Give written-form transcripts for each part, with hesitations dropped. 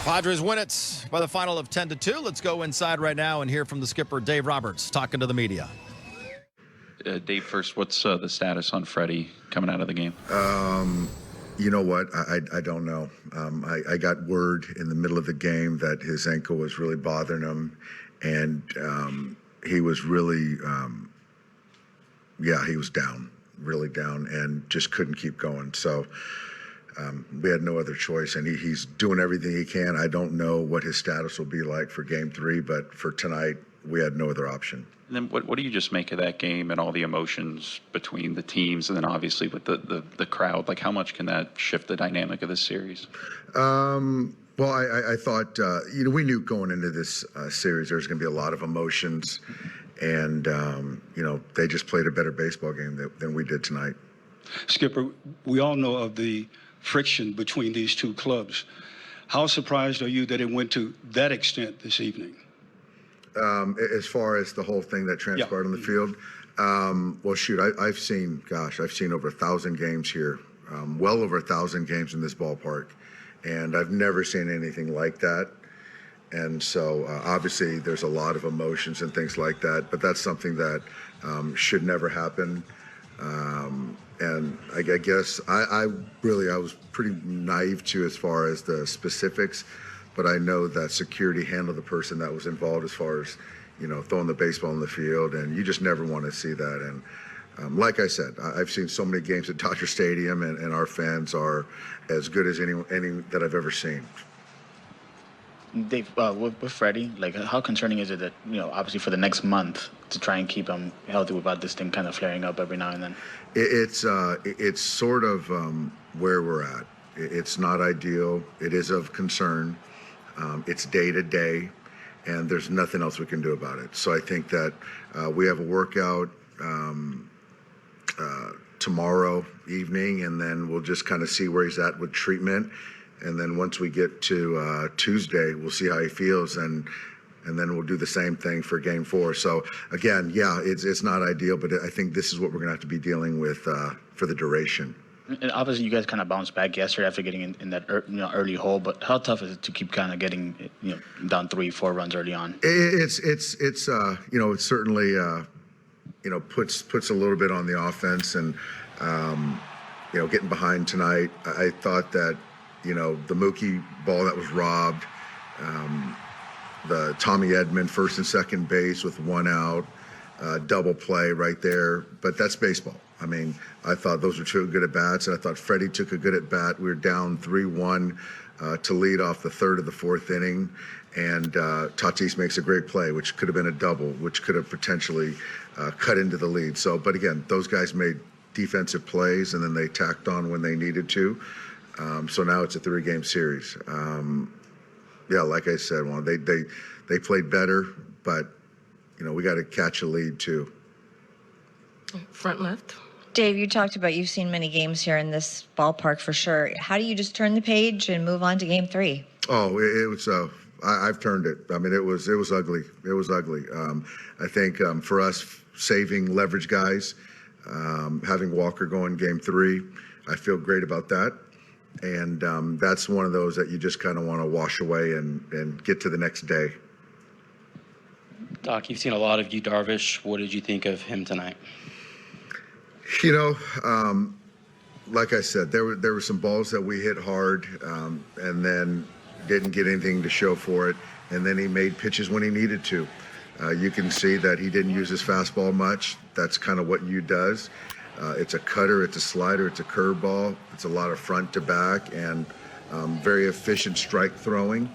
Padres win it by the final of 10-2. Let's go inside right now and hear from the skipper, Dave Roberts, talking to the media. Dave, first, what's the status on Freddie coming out of the game? You know what? I don't know. I got word in the middle of the game that his ankle was really bothering him, and he was really, he was down, really down, and just couldn't keep going. So we had no other choice, and he's doing everything he can. I don't know what his status will be like for Game 3, but for tonight, we had no other option. And then what do you just make of that game and all the emotions between the teams, and then obviously with the crowd? Like, how much can that shift the dynamic of this series? Well, I thought, we knew going into this series there was going to be a lot of emotions, and, they just played a better baseball game than we did tonight. Skipper, we all know of the friction between these two clubs. How surprised are you that it went to that extent this evening? As far as the whole thing that transpired on the field, well, shoot, I've seen over 1,000 games here, well over 1,000 games in this ballpark, and I've never seen anything like that. And so obviously there's a lot of emotions and things like that, but that's something that should never happen. And I guess I was pretty naive too as far as the specifics, but I know that security handled the person that was involved as far as, throwing the baseball in the field, and you just never want to see that. And like I said, I've seen so many games at Dodger Stadium, and our fans are as good as any that I've ever seen. Dave, with Freddie, like, how concerning is it that, obviously for the next month to try and keep him healthy without this thing kind of flaring up every now and then? It's sort of where we're at. It's not ideal. It is of concern. It's day to day, and there's nothing else we can do about it. So I think that we have a workout tomorrow evening, and then we'll just kind of see where he's at with treatment. And then once we get to Tuesday, we'll see how he feels, and then we'll do the same thing for Game 4. So again, it's not ideal, but I think this is what we're going to have to be dealing with for the duration. And obviously, you guys kind of bounced back yesterday after getting in that early hole. But how tough is it to keep kind of getting down 3-4 runs early on? It's it certainly puts a little bit on the offense, and getting behind tonight. I thought that the Mookie ball that was robbed, the Tommy Edman first and second base with one out, double play right there. But that's baseball. I mean, I thought those were two good at-bats, and I thought Freddie took a good at-bat. We were down 3-1 to lead off the third of the fourth inning, and Tatis makes a great play, which could have been a double, which could have potentially cut into the lead. So, but again, those guys made defensive plays, and then they tacked on when they needed to. So now it's a 3-game series. Like I said, they played better, but we got to catch a lead too. Front left. Dave, you talked about you've seen many games here in this ballpark for sure. How do you just turn the page and move on to Game 3? Oh, it was. I've turned it. I mean, it was ugly. It was ugly. I think for us, saving leverage guys, having Walker go in Game 3, I feel great about that. And that's one of those that you just kind of want to wash away and get to the next day. Doc, you've seen a lot of Yu Darvish. What did you think of him tonight? Like I said, there were some balls that we hit hard, and then didn't get anything to show for it. And then he made pitches when he needed to. You can see that he didn't use his fastball much. That's kind of what Yu does. It's a cutter, it's a slider, it's a curveball. It's a lot of front to back, and very efficient strike throwing.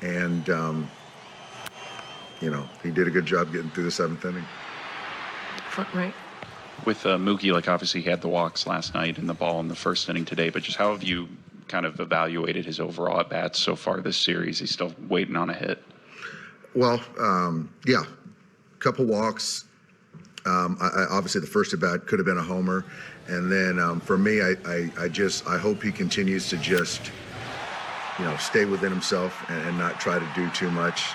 And, he did a good job getting through the 7th inning. Front right. With Mookie, obviously he had the walks last night and the ball in the first inning today, but just how have you kind of evaluated his overall at-bats so far this series? He's still waiting on a hit. Well, couple walks. Obviously the first at-bat could have been a homer. And then for me, I hope he continues to just, stay within himself and not try to do too much.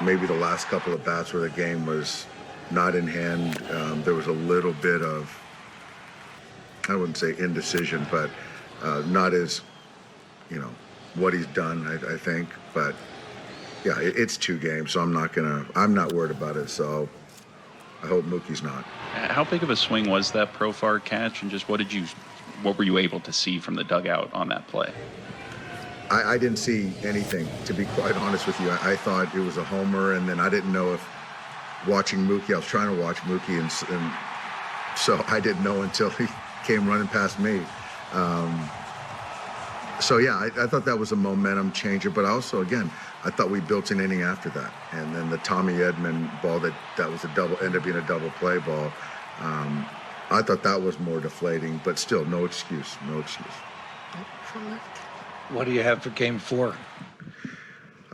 Maybe the last couple of bats where the game was not in hand, there was a little bit of, I wouldn't say indecision, but not as, what he's done, I think. But yeah, it's 2 games, so I'm not worried about it. So I hope Mookie's not. How big of a swing was that Profar catch, and just what were you able to see from the dugout on that play? I didn't see anything, to be quite honest with you. I thought it was a homer, and then I didn't know if watching Mookie, I was trying to watch Mookie, and so I didn't know until he came running past me. So yeah, I thought that was a momentum changer, but also, again, I thought we built an inning after that. And then the Tommy Edman ball that was ended up being a double play ball. I thought that was more deflating, but still, no excuse. From left. What do you have for Game 4?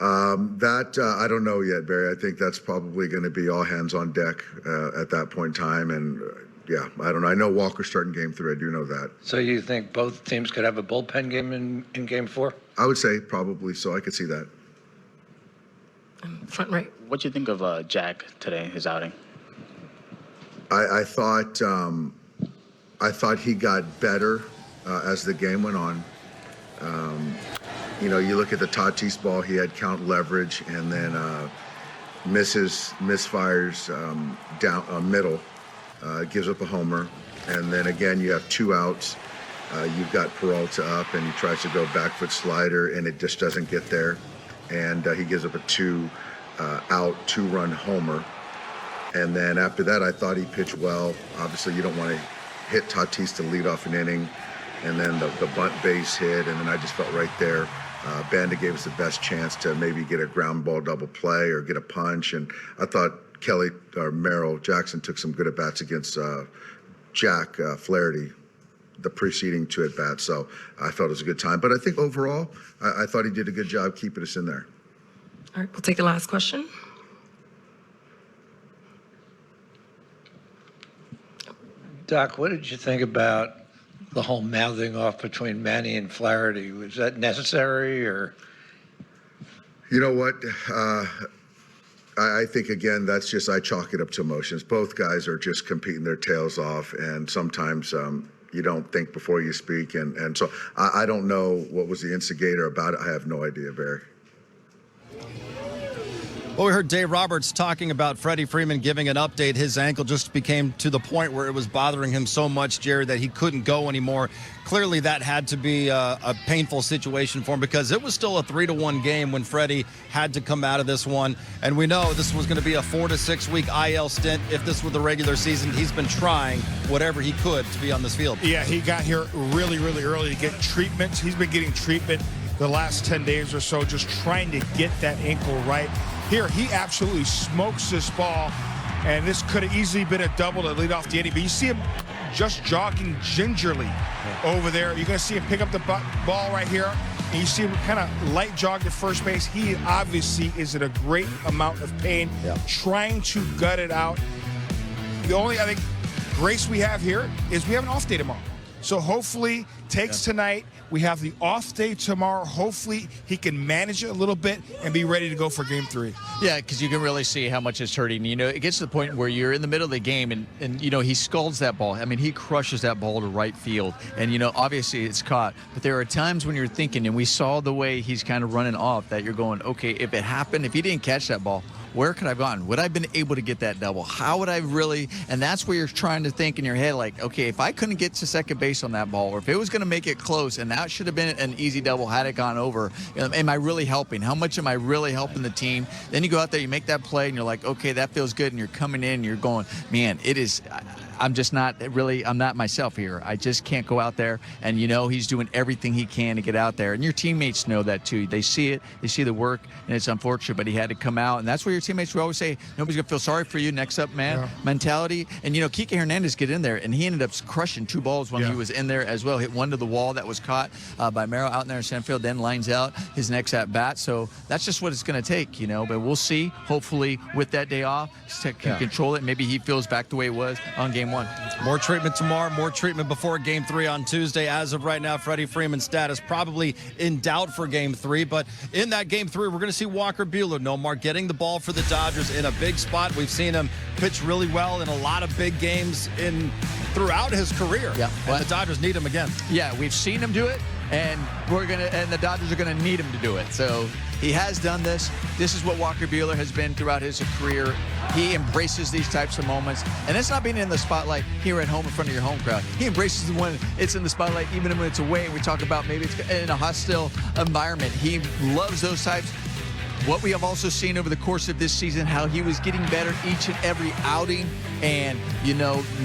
I don't know yet, Barry. I think that's probably going to be all hands on deck at that point in time. And yeah, I don't know. I know Walker's starting Game 3. I do know that. So you think both teams could have a bullpen game in Game 4? I would say probably so. I could see that. Front right. What do you think of Jack today, his outing? I thought he got better as the game went on. You look at the Tatis ball, he had count leverage, and then misfires down middle, gives up a homer, and then again you have 2 outs. You've got Peralta up, and he tries to go back foot slider, and it just doesn't get there, and he gives up a 2-run homer. And then after that, I thought he pitched well. Obviously, you don't want to hit Tatis to lead off an inning. And then the bunt base hit, and then I just felt right there. Banda gave us the best chance to maybe get a ground ball double play or get a punch. And I thought Merrill Jackson took some good at-bats against Jack Flaherty, the preceding 2 at-bats. So I felt it was a good time. But I think overall, I thought he did a good job keeping us in there. All right, we'll take the last question. Doc, what did you think about the whole mouthing off between Manny and Flaherty? Was that necessary, or? You know what? I think, again, that's just, I chalk it up to emotions. Both guys are just competing their tails off, and sometimes you don't think before you speak. And so I don't know what was the instigator about it. I have no idea, Barry. Well, we heard Dave Roberts talking about Freddie Freeman giving an update. His ankle just became to the point where it was bothering him so much, Jerry, that he couldn't go anymore. Clearly, that had to be a painful situation for him, because it was still a 3-1 game when Freddie had to come out of this one. And we know this was going to be a 4 to 6 week IL stint. If this were the regular season, he's been trying whatever he could to be on this field. Yeah, he got here really, really early to get treatment. He's been getting treatment the last 10 days or so, just trying to get that ankle right. Here, he absolutely smokes this ball, and this could have easily been a double to lead off the inning. But you see him just jogging gingerly over there. You're going to see him pick up the ball right here, and you see him kind of light jog to first base. He obviously is in a great amount of pain, trying to gut it out. The only, I think, grace we have here is we have an off day tomorrow. So hopefully takes tonight. We have the off day tomorrow. Hopefully he can manage it a little bit and be ready to go for Game 3. Yeah, because you can really see how much it's hurting. You know, it gets to the point where you're in the middle of the game and you know, he scalds that ball. I mean, he crushes that ball to right field. And, you know, obviously it's caught. But there are times when you're thinking, and we saw the way he's kind of running off, that you're going, okay, if it happened, if he didn't catch that ball, where could I have gone? Would I have been able to get that double? How would I really? And that's where you're trying to think in your head, like, okay, if I couldn't get to second base on that ball, or if it was going to make it close, and that should have been an easy double had it gone over, am I really helping? How much am I really helping the team? Then you go out there, you make that play, and you're like, okay, that feels good, and you're coming in, and you're going, man, it is. I'm just not really, I'm not myself here. I just can't go out there. And, you know, he's doing everything he can to get out there. And your teammates know that, too. They see it. They see the work. And it's unfortunate, but he had to come out. And that's where your teammates will always say, nobody's going to feel sorry for you. Next up, man. Mentality. And, you know, Kike Hernandez get in there, and he ended up crushing 2 balls when he was in there as well. Hit one to the wall that was caught by Merrill out in there in center field, then lines out his next at-bat. So that's just what it's going to take, you know. But we'll see. Hopefully, with that day off, he can control it. Maybe he feels back the way it was on Game 1. More treatment tomorrow, more treatment before Game 3 on Tuesday. As of right now, Freddie Freeman's status probably in doubt for Game 3. But in that Game 3, we're going to see Walker Buehler, Nomar, getting the ball for the Dodgers in a big spot. We've seen him pitch really well in a lot of big games throughout his career. Yeah, and the Dodgers need him again. Yeah, we've seen him do it. and the Dodgers are gonna need him to do it. So he has done this. This is what Walker Buehler has been throughout his career. He embraces these types of moments, and it's not being in the spotlight here at home in front of your home crowd. He embraces the when it's in the spotlight, even when it's away. And we talk about maybe it's in a hostile environment. He loves those types. What we have also seen over the course of this season, how he was getting better each and every outing. And,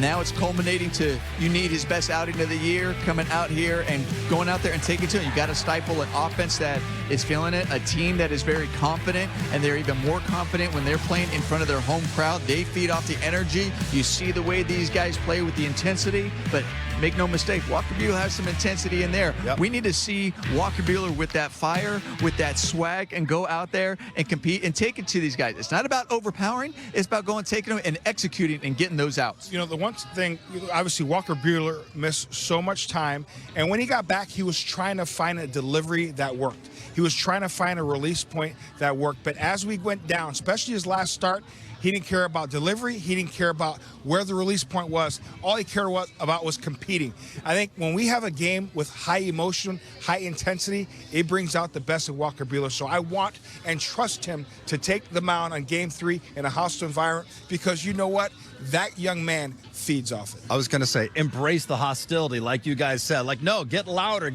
now it's culminating to you need his best outing of the year, coming out here and going out there and taking it to him. You got to stifle an offense that is feeling it, a team that is very confident, and they're even more confident when they're playing in front of their home crowd. They feed off the energy. You see the way these guys play with the intensity, but make no mistake, Walker Buehler has some intensity in there. Yep. We need to see Walker Buehler with that fire, with that swag, and go out there and compete and take it to these guys. It's not about overpowering. It's about going, taking them, and executing and getting those outs. The one thing, obviously, Walker Buehler missed so much time. And when he got back, he was trying to find a delivery that worked. He was trying to find a release point that worked. But as we went down, especially his last start, he didn't care about delivery. He didn't care about where the release point was. All he cared about was competing. I think when we have a game with high emotion, high intensity, it brings out the best of Walker Buehler. So I want and trust him to take the mound on Game 3 in a hostile environment, because you know what? That young man feeds off it. I was going to say, embrace the hostility, like you guys said. Like, no, get louder,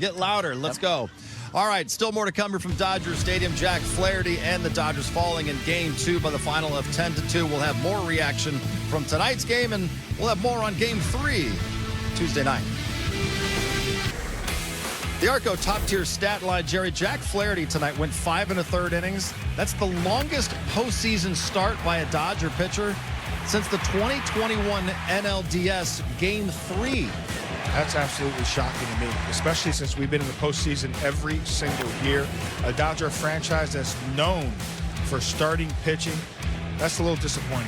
let's go. All right, still more to come here from Dodger Stadium. Jack Flaherty and the Dodgers falling in Game 2 by the final of 10-2. We'll have more reaction from tonight's game, and we'll have more on Game 3 Tuesday night. The Arco top-tier stat line, Jerry. Jack Flaherty tonight went 5 1/3 innings. That's the longest postseason start by a Dodger pitcher since the 2021 NLDS Game 3. That's absolutely shocking to me, especially since we've been in the postseason every single year. A Dodger franchise that's known for starting pitching. That's a little disappointing.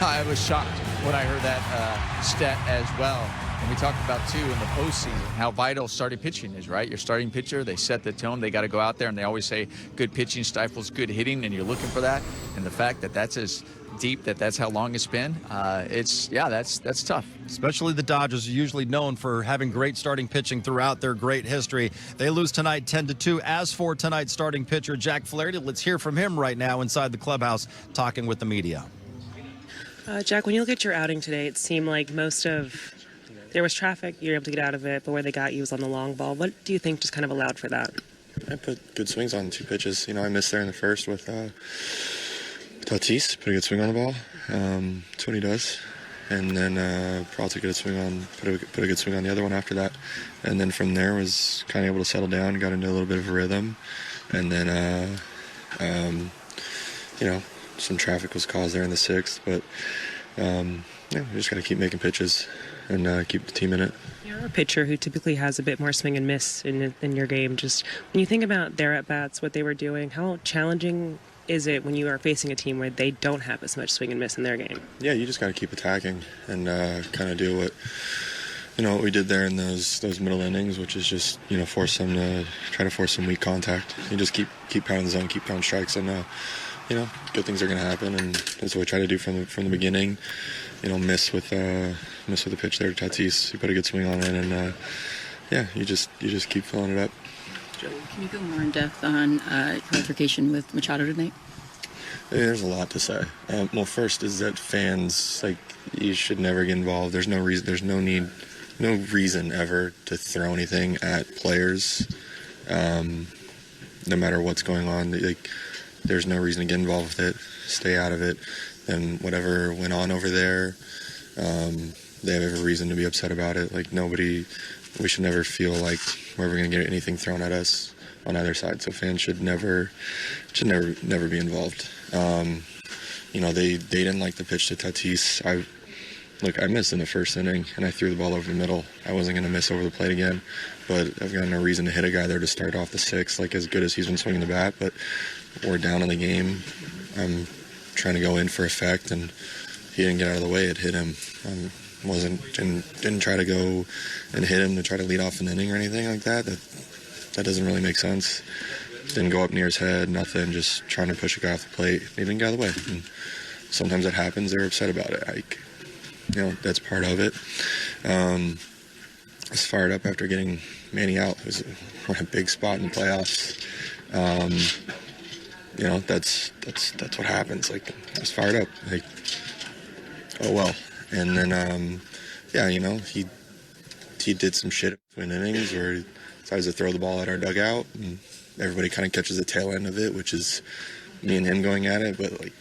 I was shocked when I heard that stat as well. And we talked about, too, in the postseason, how vital starting pitching is, right? Your starting pitcher, they set the tone. They got to go out there, and they always say good pitching stifles good hitting, and you're looking for that. And the fact that that's as deep, that's how long it's been, that's tough. Especially the Dodgers are usually known for having great starting pitching throughout their great history. They lose tonight 10-2. As for tonight's starting pitcher, Jack Flaherty, let's hear from him right now inside the clubhouse talking with the media. Jack, when you look at your outing today, it seemed like there was traffic, you were able to get out of it, but where they got you was on the long ball. What do you think just kind of allowed for that? I put good swings on 2 pitches. I missed there in the first with Tatis, put a good swing on the ball. That's what he does. And then Peralta put a good swing on the other one after that. And then from there was kind of able to settle down, got into a little bit of a rhythm. And then, some traffic was caused there in the 6th. But, we just got to keep making pitches and keep the team in it. You're a pitcher who typically has a bit more swing and miss in your game. Just when you think about their at-bats, what they were doing, how challenging is it when you are facing a team where they don't have as much swing and miss in their game? Yeah, you just got to keep attacking and kind of do what we did there in those middle innings, which is just force them to try to force some weak contact. You just keep pounding the zone, keep pounding strikes, and good things are going to happen. And that's what we try to do from the beginning. Miss with the pitch there to Tatis. You put a good swing on it, and you just keep filling it up. Can you go more in depth on clarification with Machado tonight? There's a lot to say. Well, first is that fans, you should never get involved. There's no reason. There's no reason ever to throw anything at players, no matter what's going on. There's no reason to get involved with it. Stay out of it. And whatever went on over there, they have every reason to be upset about it. We should never feel like we're ever going to get anything thrown at us on either side. So fans should never be involved. They didn't like the pitch to Tatis. I missed in the first inning, and I threw the ball over the middle. I wasn't going to miss over the plate again, but I've got no reason to hit a guy there to start off the 6th, as good as he's been swinging the bat. But we're down in the game. I'm trying to go in for effect, and he didn't get out of the way. It hit him. Didn't try to go and hit him to try to lead off an inning or anything like that. That doesn't really make sense. Didn't go up near his head, nothing, just trying to push a guy off the plate. He didn't get out of the way. And sometimes that happens. They're upset about it. That's part of it. was fired up after getting Manny out. It was a big spot in the playoffs. You know, that's what happens. Like, I was fired up. Like, oh well. And then, yeah, you know, he did some shit in innings where he decides to throw the ball at our dugout, and everybody kind of catches the tail end of it, which is me and him going at it. But like,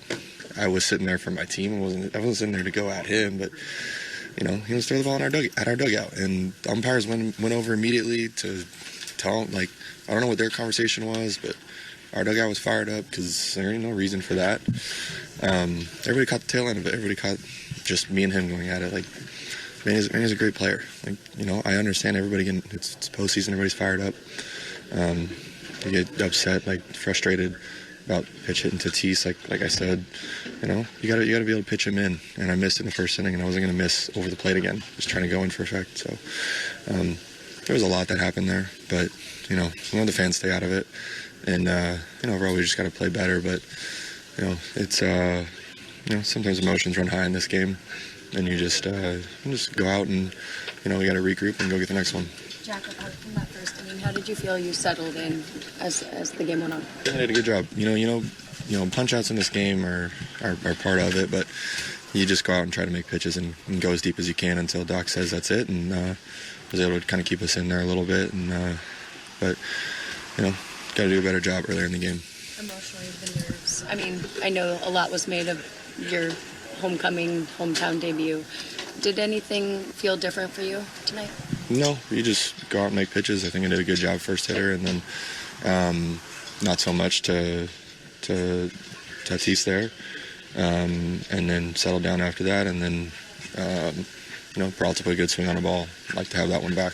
I was sitting there for my team. I wasn't sitting there to go at him, but. You know, he was throwing the ball at our dugout, and the umpires went over immediately to tell him, like, I don't know what their conversation was, but our dugout was fired up because there ain't no reason for that. Everybody caught the tail end of it. Everybody caught just me and him going at it. Like, Manny's a great player. Like, you know, I understand everybody it's postseason, everybody's fired up. You get upset, like, frustrated about pitch hitting Tatis, like I said, you know, you gotta be able to pitch him in, and I missed in the first inning, and I wasn't gonna miss over the plate again, just trying to go in for effect. So there was a lot that happened there, but you know, the fans stay out of it, and you know, overall we just gotta play better. But you know, it's you know, sometimes emotions run high in this game, and you just go out and you know, we gotta regroup and go get the next one. Jack, apart from that first inning, how did you feel you settled in as the game went on? I did a good job. You know, punch outs in this game are part of it, but you just go out and try to make pitches and go as deep as you can until Doc says that's it, and was able to kind of keep us in there a little bit. And but you know, got to do a better job earlier in the game. Emotionally, the nerves. I mean, I know a lot was made of your hometown debut. Did anything feel different for you tonight? No, you just go out and make pitches. I think I did a good job first hitter, and then not so much to Tatis there, and then settled down after that, and then you know, Peralta put a good swing on the ball. I'd like to have that one back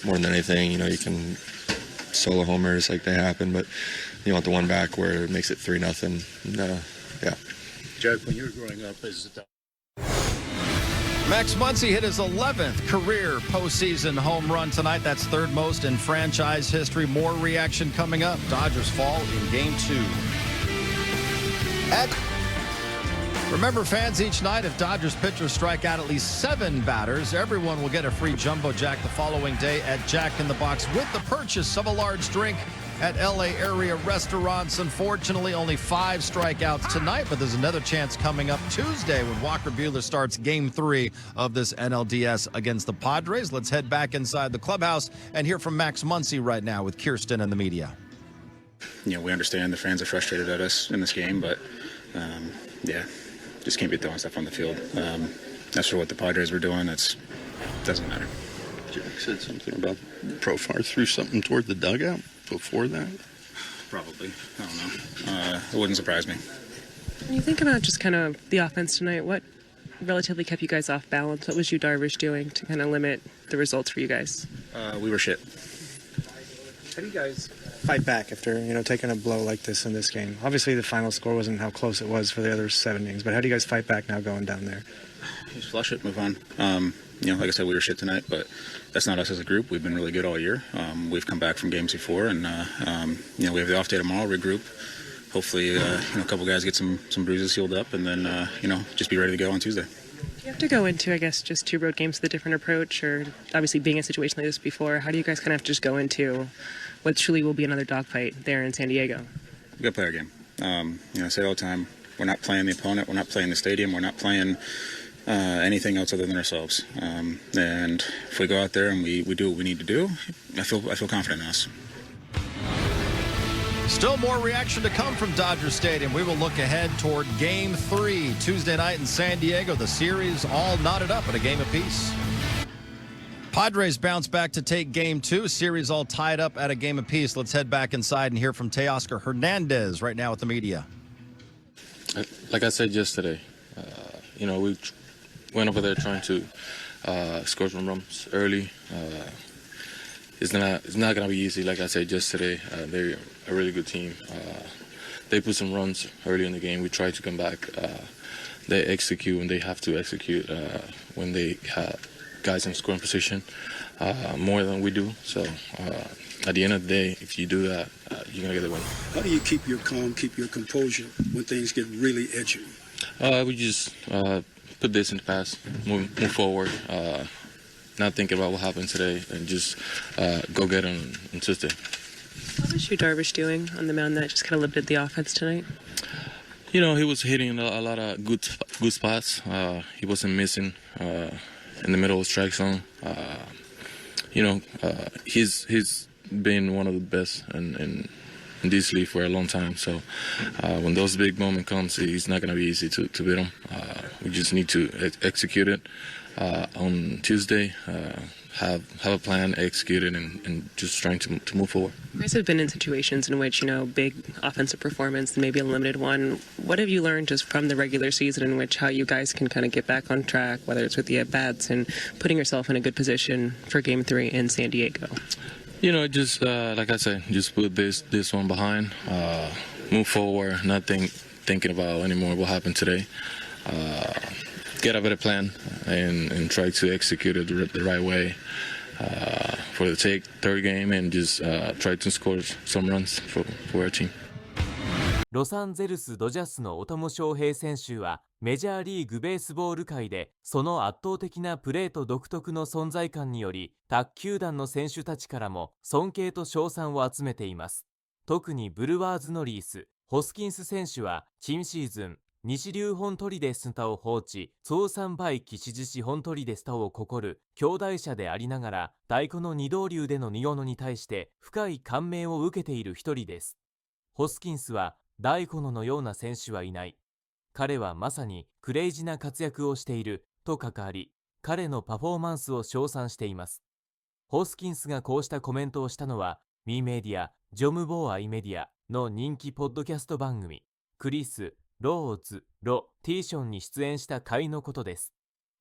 more than anything. You know, you can solo homers like they happen, but you want the one back where it makes it 3-0. Yeah. Jack, when you were growing up, Max Muncy hit his 11th career postseason home run tonight. That's third most in franchise history. More reaction coming up. Dodgers fall in Game 2. Remember, fans, each night, if Dodgers pitchers strike out at least 7 batters, everyone will get a free Jumbo Jack the following day at Jack in the Box with the purchase of a large drink at LA area restaurants. Unfortunately, only 5 strikeouts tonight, but there's another chance coming up Tuesday when Walker Buehler starts Game 3 of this NLDS against the Padres. Let's head back inside the clubhouse and hear from Max Muncy right now with Kirsten and the media. You know, we understand the fans are frustrated at us in this game, but yeah, just can't be throwing stuff on the field. As for what the Padres were doing, it doesn't matter. Jack said something about Profar threw something toward the dugout before that? Probably. I don't know. It wouldn't surprise me. When you think about just kind of the offense tonight, what relatively kept you guys off balance? What was you, Darvish, doing to kind of limit the results for you guys? We were shit. How do you guys fight back after, you know, taking a blow like this in this game? Obviously, the final score wasn't how close it was for the other 7 innings, but how do you guys fight back now going down there? Just flush it, move on. You know, like I said, we were shit tonight, but that's not us as a group. We've been really good all year. We've come back from games before, and you know, we have the off day tomorrow. Regroup. Hopefully, you know, a couple guys get some bruises healed up, and then you know, just be ready to go on Tuesday. You have to go into, I guess, just 2 road games with a different approach, or obviously being in a situation like this before. How do you guys kind of have to just go into what truly will be another dogfight there in San Diego? We got to play our game. You know, I say it all the time. We're not playing the opponent. We're not playing the stadium. We're not playing anything else other than ourselves. And if we go out there and we do what we need to do, I feel confident in us. Still more reaction to come from Dodger Stadium. We will look ahead toward Game 3 Tuesday night in San Diego. The series all knotted up at a game apiece. Padres bounce back to take Game 2. Series all tied up at a game apiece. Let's head back inside and hear from Teoscar Hernandez right now with the media. Like I said yesterday, you know, we went over there trying to score some runs early. It's not going to be easy, like I said yesterday. They're a really good team. They put some runs early in the game. We tried to come back. They execute when they have to execute when they have guys in scoring position more than we do. So at the end of the day, if you do that, you're going to get the win. How do you keep your calm, keep your composure when things get really edgy? We just put this in the past, move forward. not thinking about what happened today and just go get it on Tuesday. How was Darvish doing on the mound that just kind of limited the offense tonight? You know, he was hitting a lot of good spots. He wasn't missing in the middle of the strike zone. He's been one of the best in this league for a long time. So when those big moments comes, it's not going to be easy to beat him. We just need to execute it on Tuesday. Have a plan, execute it, and just trying to move forward. You guys have been in situations in which, big offensive performance and maybe a limited one. What have you learned just from the regular season in which how you guys can kind of get back on track, whether it's with the at-bats and putting yourself in a good position for Game 3 in San Diego? Just like I said, just put this one behind, move forward, not thinking about anymore what happened today. Get a better plan and try to execute it the right way for the third game and just try to score some runs for our team. ロサンゼルス・ドジャースの大友翔平選手はメジャーリーグベースボール界でその圧倒的なプレーと独特の存在感により他球団の選手たちからも尊敬と称賛を集めています。特にブルワーズのリース・ホスキンス選手は今シーズン西流本トリデスタを放置、総三倍騎士士本トリデスタを誇る兄弟者でありながら、大古の二刀流での仁王に対して深い感銘を受けている一人です。ホスキンスは大古のような選手はいない。彼はまさにクレイジーな活躍をしていると関わり、彼のパフォーマンスを称賛しています。ホスキンスがこうしたコメントをしたのは、ミーメディア、ジョムボーアイメディアの人気ポッドキャスト番組、クリス・ローズ・ロ・ティーションに出演した回のことです。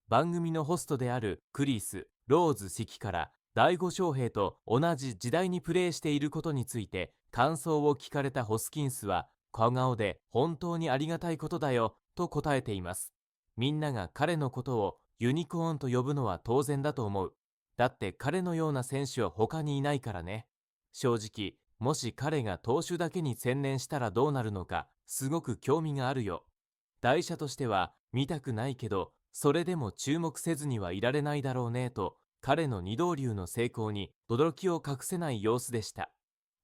番組のホストであるクリス・ローズ氏から大悟翔平と同じ時代にプレーしていることについて感想を聞かれたホスキンスは小顔で本当にありがたいことだよと答えています。みんなが彼のことをユニコーンと呼ぶのは当然だと思う。だって彼のような選手は他にいないからね。正直、もし彼が投手だけに専念したらどうなるのか、すごく興味があるよ。大社としては見たくないけど、それでも注目せずにはいられないだろうねと、彼の二刀流の成功に驚きを隠せない様子でした。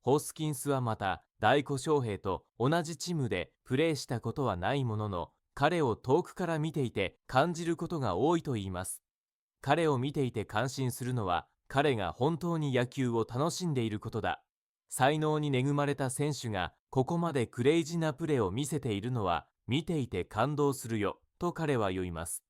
ホスキンスはまた、大古翔平と同じチームでプレーしたことはないものの、彼を遠くから見ていて感じることが多いと言います。彼を見ていて感心するのは、彼が本当に野球を楽しんでいることだ。才能に恵まれた選手がここまでクレイジーなプレーを見せているのは見ていて感動するよと彼は言います。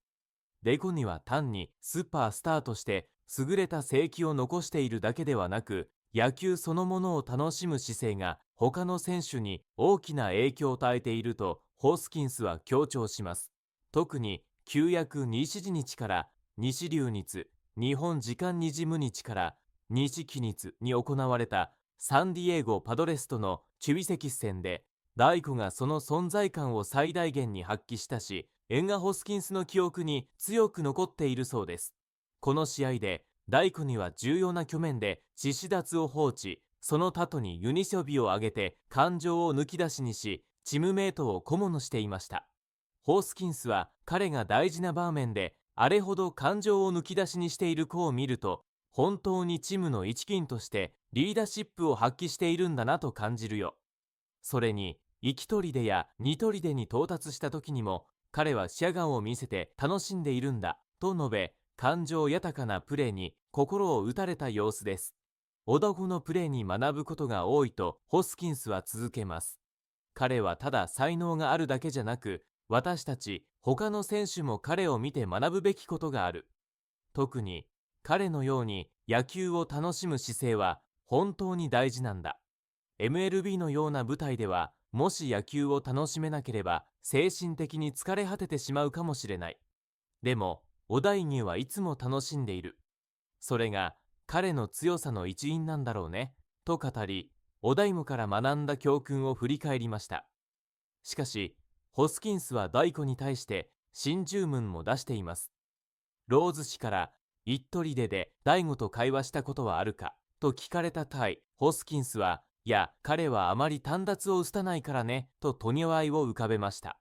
レゴには単にスーパースターとして優れた成績を残しているだけではなく、野球そのものを楽しむ姿勢が他の選手に大きな影響を与えているとホスキンスは強調します。特に旧約西日から西流日、日本時間二時無日から西期日に行われたサンディエゴ・パドレスとの中移籍戦で、大古がその存在感を最大限に発揮したし、エンガ・ホスキンスの記憶に強く残っているそうです。この試合で、大古には重要な局面で獅子奪を放置、その他とにユニショビを上げて感情を抜き出しにし、チームメイトを顧問していました。ホースキンスは彼が大事な場面で、あれほど感情を抜き出しにしている子を見ると、本当にチームの一員としてリーダーシップを発揮しているんだなと感じるよ。それに、一砦や二砦に到達した時にも、彼は視野眼を見せて楽しんでいるんだと述べ、感情豊かなプレーに心を打たれた様子です。小田子のプレーに学ぶことが多いとホスキンスは続けます。彼はただ才能があるだけじゃなく、私たち他の選手も彼を見て学ぶべきことがある。特に彼のように野球を楽しむ姿勢は本当に大事なんだ。MLB のような舞台では、もし野球を楽しめなければ精神的に疲れ果ててしまうかもしれない。でも、小田井はいつも楽しんでいる。それが彼の強さの一因なんだろうね、と語り、小田井から学んだ教訓を振り返りました。しかし、ホスキンスは大古に対して新注文も出しています。ローズ氏から、一砦で大悟と会話したことはあるかと聞かれた際、ホスキンスは、いや、彼はあまり短達を打たないからね、ととにわいを浮かべました。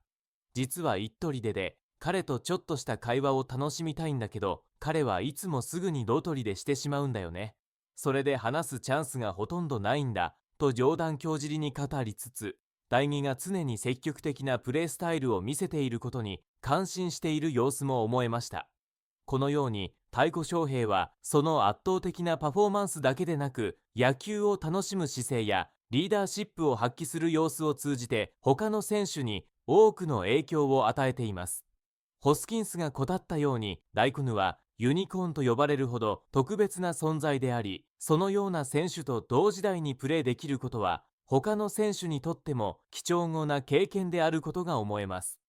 実は一砦で、彼とちょっとした会話を楽しみたいんだけど、彼はいつもすぐにロトリでしてしまうんだよね。それで話すチャンスがほとんどないんだ、と冗談交じりに語りつつ、大義が常に積極的なプレースタイルを見せていることに感心している様子も思えました。このように、太鼓翔平はその圧倒的なパフォーマンスだけでなく、野球を楽しむ姿勢やリーダーシップを発揮する様子を通じて、他の選手に多くの影響を与えています。ホスキンスが語ったように、ダイコヌはユニコーンと呼ばれるほど特別な存在であり、そのような選手と同時代にプレーできることは、他の選手にとっても貴重な経験であることが思えます。